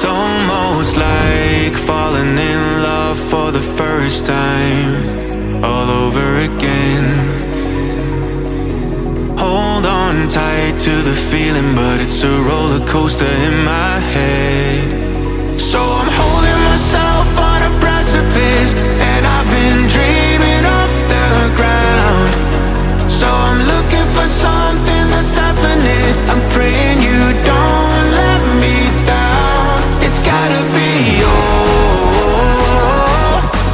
almost like falling in love for the first time, all over again. Hold on tight to the feeling, but it's a roller coaster in my head. So I'm holding myself on a precipice, and I've been dreaming off the ground. So I'm looking for something that's definite. I'm praying you don't let me down. It's gotta be all.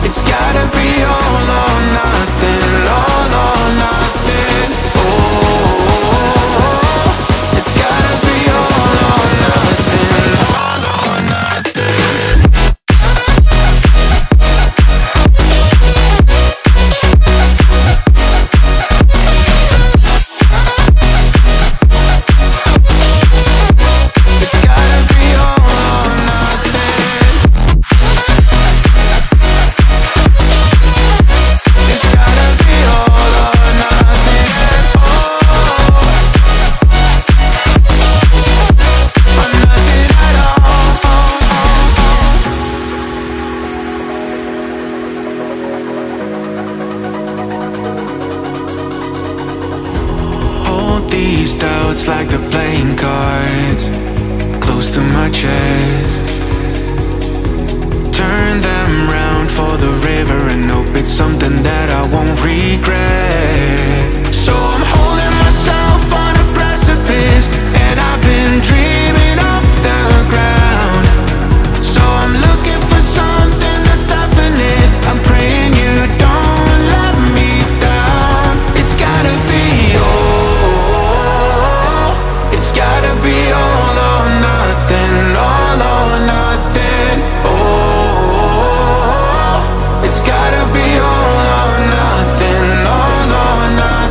It's gotta be all or nothing. All or nothing. Oh, it's gotta be all or nothing. All or nothing. These doubts like the playing cards close to my chest. Turn them round for the river and hope it's something that I won't regret. So I'm holding myself on a precipice, and I've been dreaming off the ground. So I'm looking for something that's definite. I'm praying you don't let me down. It's gotta be it's gotta be all or nothing, all or nothing. Oh, it's gotta be all or nothing, all or nothing.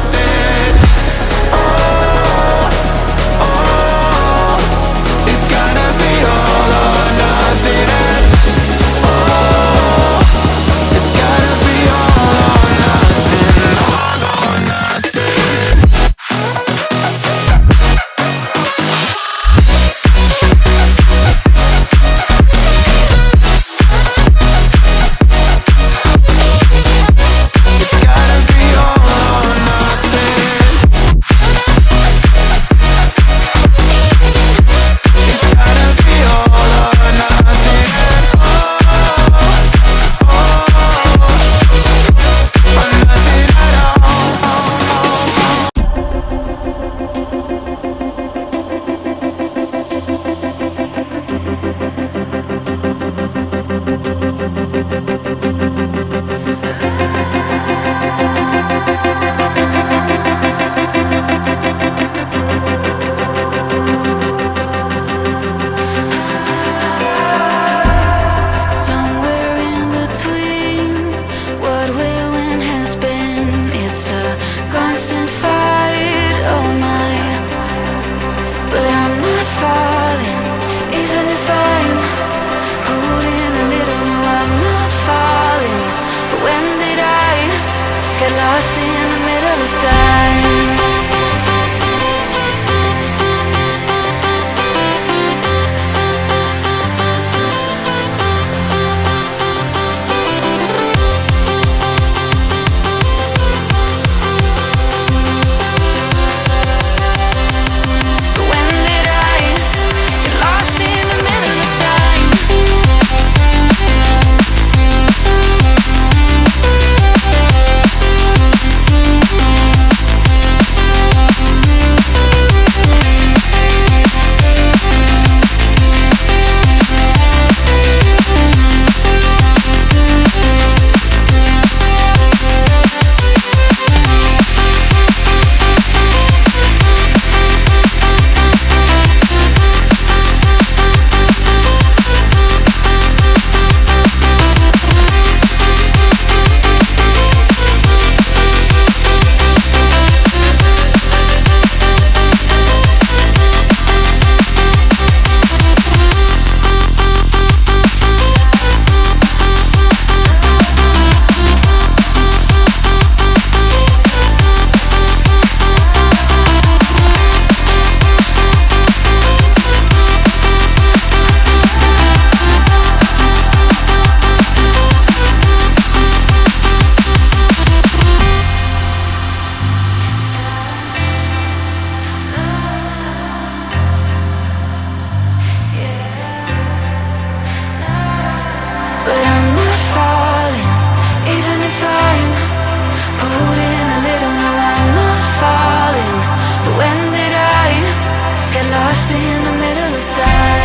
lost in the middle of time.